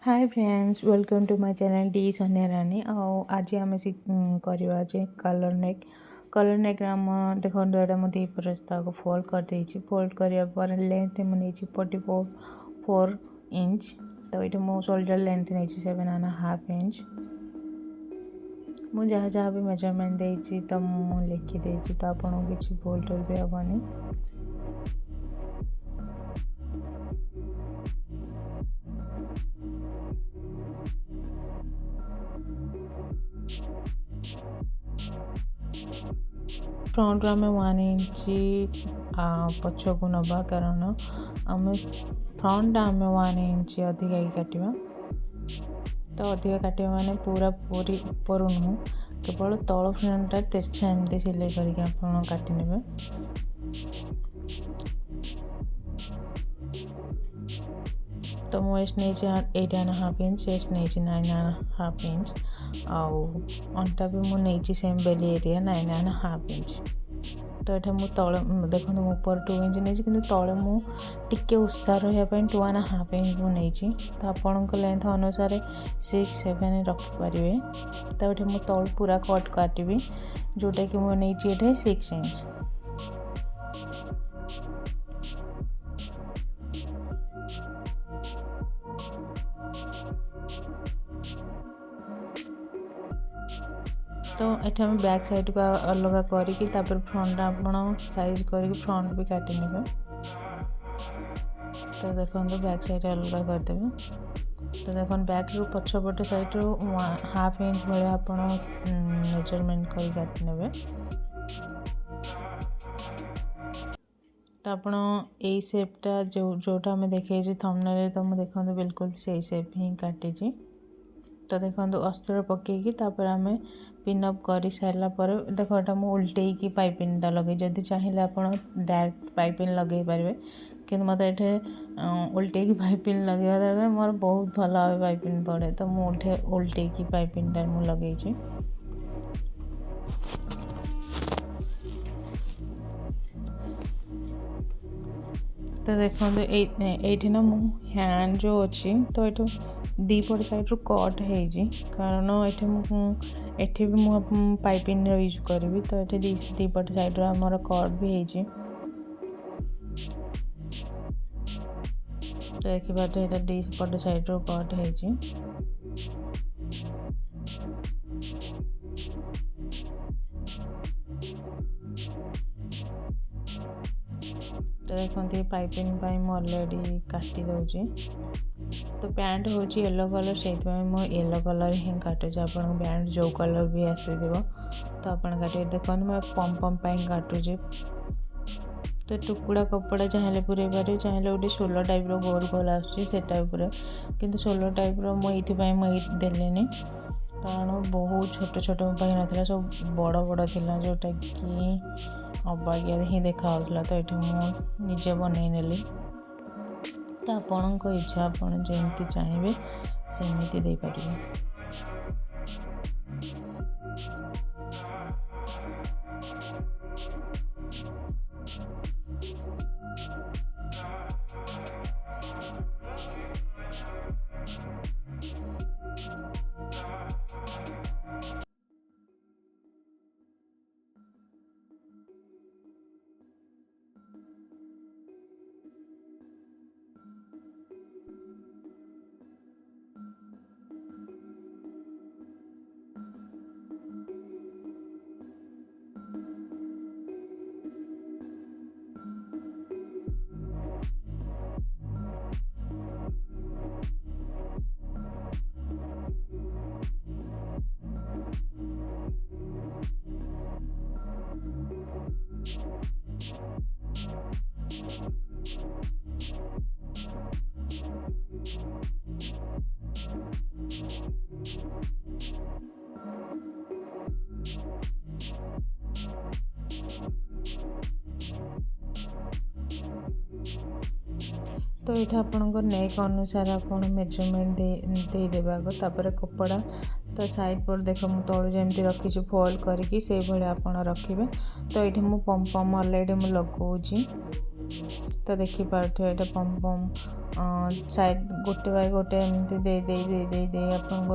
Hi friends welcome to my channel D Sonia Rani आज आम करवा जे कलर नेक आम देखो यहाँ मुझे प्रस्ताव को फोल्ड कर देती फोल्ड कर लेंथ मुझे 44 इंच तो ये मो शोल्डर लेंथ नहीं 7.5 इंच मुझे जहाँ जहाँ भी मेजरमेंट देती तो मुझे लिखिदे तो आपको किसी भूल टूल भी हेनी। फ्रंट आम 1 इंच पछक नवा कारण आम फ्रंट आम 1 इंच अधिक काटा तो अधिक काटा माने पूरा पूरी ऊपर नुह केवल तल फ्रंटा तिरछा एमती सिलाई करके आप काटी नेबे। तो वेस्ट नहीं 8.5 इंच चेस्ट नहीं 9.5 इंच आउ अंटा भी मुझे सेम बेली एरिया 9.5 इंच तो ये मुझे तले देखो ऊपर 2 इंच नहीं कि तले मुझे उषा रही 2.5 इंच मुझे तो आपण लेंथ अनुसार 6-7 रखिपारे तो ये मुझे तल पूरा कट काटि जोटा कि मुझे 6 इंच। तो ये बैक साइड को अलग करके फ्रंट आप साइज कर फ्रंट भी काटि नेबे। तो देखो बैक साइड अलग करदेवे तो देखो बैक रू पछपट साइड रू 1/2 इंच भाई आप मेजरमेंट कर काटि नेबे। तो आप यही सेपटा जोटा आम देखे थंबनेल तो मुझे देखो बिल्कुल सही सेप ही काटी। तो देखो अस्त्र पकईकी आम पिनअप कर सारापर देखो ये मुझे उल्टे पाइपिंगटा लगे जदि चाहिए आप डायरेक्ट पाइपिंग लगे पारे कि मत ये उल्टे पाइपिंग लगे दरकार मोर बहुत भल भाव पाइपिंग पड़े तो मुझे उल्टे पाइपिंगटा मुझे लगे। तो देखो ये ना मो हैंड जो अच्छी तो ये दीपट साइड रू कट है कारण ये भी मुझे पाइपिंग यूज करी तो ये दीपट साइड आमर कट भी है तो देखिए ये दीपट साइड रू कट है। तो देखते पाइपिंग अलरेडी काटी दूसरी तो पैंट हूँ येलो कलर से येलो कलर ही काटुचे आप पैंट जो कलर भी आसीद तो आप काटे देखो मैं पम काटुचे तो टुकड़ा कपड़ा चाहिए पूरे पारे चाहिए गोटे सोलो टाइप गोल गोल आसटा पूरा किंतु सोलो टाइप मुझे देने कारण बहुत छोट छोट ना सब बड़ बड़ थी जोटा कि अबागिया ही देखा तो ये मुझे बनई नेली तो आपण इच्छा आपड़ जमी चाहिए सेमती दे पारे। तो ये आपंकर नेक अनुसार आप मेजरमेंट देदेवे आग तापर कपड़ा तो साइड पर देख मु तलू जमी रखी फोल्ड करके से भाई आप रखिए तो ये मुझे पम अलरेडी लगौची तो देखिपे ये पम पम साइड गोटे बाय गोटे एमती दे आपंप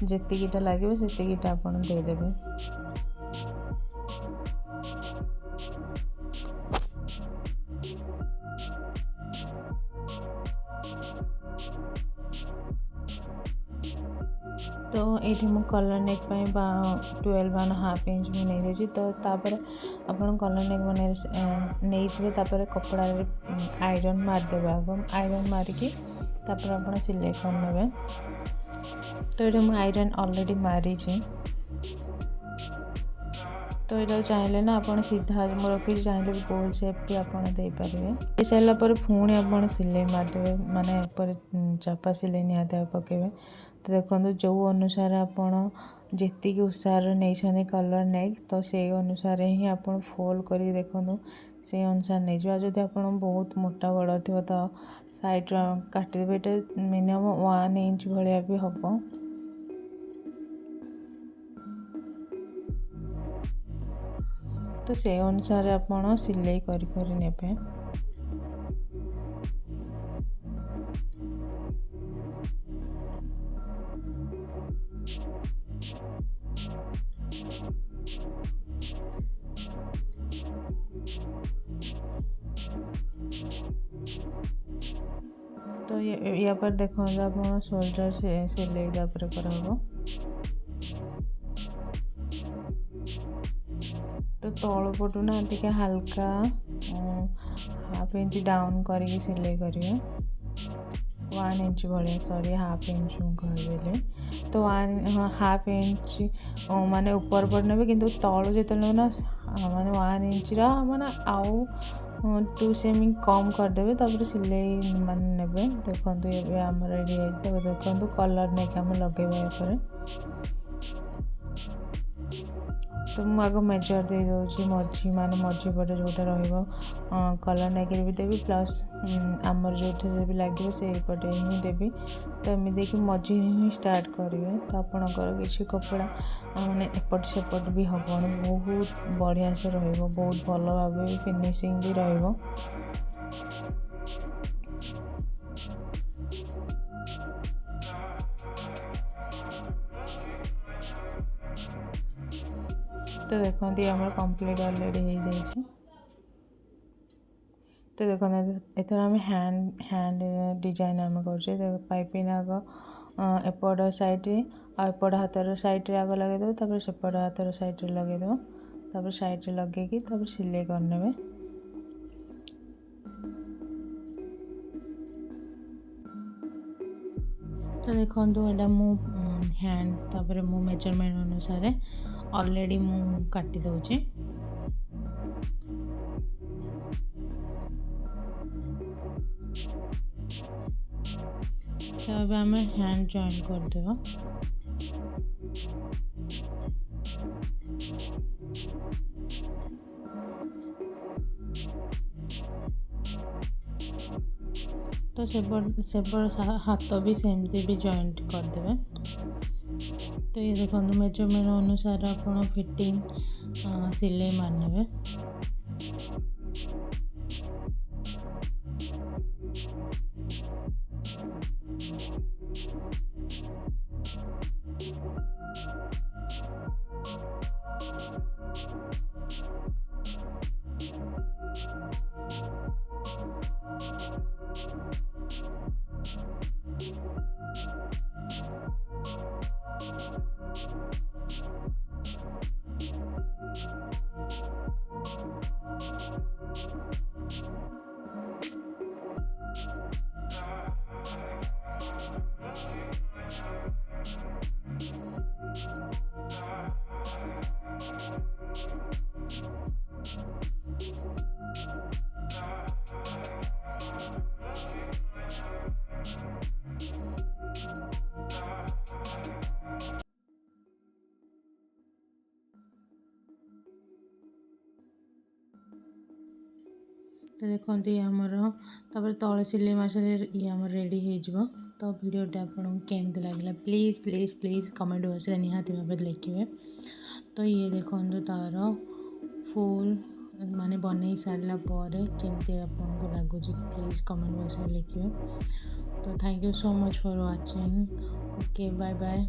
जीटा लगे से आप देदेवे। तो ये मु कलर नेक 12.5 इंच में नहीं देছি तो तापर अपन कलर नेक बने नहीं जिवे तापर कपड़ा आयरन मारदेवे आगो आयरन मारिकी तापर अपन सिलाई करनेबे। तो ये मु आयरन ऑलरेडी मारी तो ये चाहिए ना आप सीधा रखी चाहिए भी गोल सेप भी आप दे पारे सारापर पुणी आप सिलाई मारदेवे माने चापा सिलाई निहाती पकेबे। तो देखो जो अनुसार आपण जी उषार नहीं कलर नेक तो से अनुसार ही आप फोल्ड कर देखो से अनुसार नहीं जावा। जदि आप बहुत मोटा बड़ थी तो साइड काटिदेवे ये मिनिमम 1 इंच भाया भी हम। तो से अनुसार आप सिलाई कर नेबे। तो या पर देखो आप शोल्डर सिलाई तापर कर तो तल पटू ना टी हल्का 1/2 इंच डाउन करके सिलाई करेंगे 1 इंच भाया सॉरी 1/2 इंच कहदेली। तो 1/2 इंच माने ऊपर पट ने कि तलू जो ना माने 1 इंच माने आउ 2 सेमी कम करदे तापर सिलाई मान ने देखो ये आम रेडी है। देखो कलर नहीं आम लगे तो मुझे मेजर दे दूँ मझी माने मझी पटे जोटा रलर नहीं भी देवी प्लस आमर जो भी लगे से पटे ही देवी। तो एमती कि मझी ही स्टार्ट करेंगे तो आपणकर किसी कपड़ा माने एपट सेपट भी हेनी बहुत बढ़िया से बहुत भल भाव फिनिशिंग भी रहिबो। तो देखते आम कम्प्लीट ऑलरेडी हो जाए। तो देखो एथर आम हैंड डिजाइन आम कर पाइपिंग आग एपट साइड एपट हाथर साइड आग लगेदेव तापर सेपट हाथर साइड लगेदेव तापर साइड लगे तापर सिलाई करने। तो देखो एटा मु हैंड तापर मु मेजरमेंट अनुसार ऑलरेडी मु काटी दउची। तो अब आम हैंड जॉइन करदेवा। तो सेपट हाथ भी सेमती भी जॉइंट करदेवे। तो ये देखो मेजरमेंट अनुसार आप फिटिंग सिलाई मारने। तो देखते आमर तापर तले सिलाई मार सारे ये आम रेडी हो। तो वीडियोटा आपको केमती लगे please please please comment box में निहाती भाव लिखे। तो ये देखो तार फुल ମାନେ ବନେଇ ସାରିଲା ପରେ କେମିତି ଆପଣଙ୍କୁ ଲାଗୁଛି ପ୍ଲିଜ୍ କମେଣ୍ଟ ବକ୍ସରେ ଲେଖିବେ। ତ thank you so much for watching. Okay, bye bye.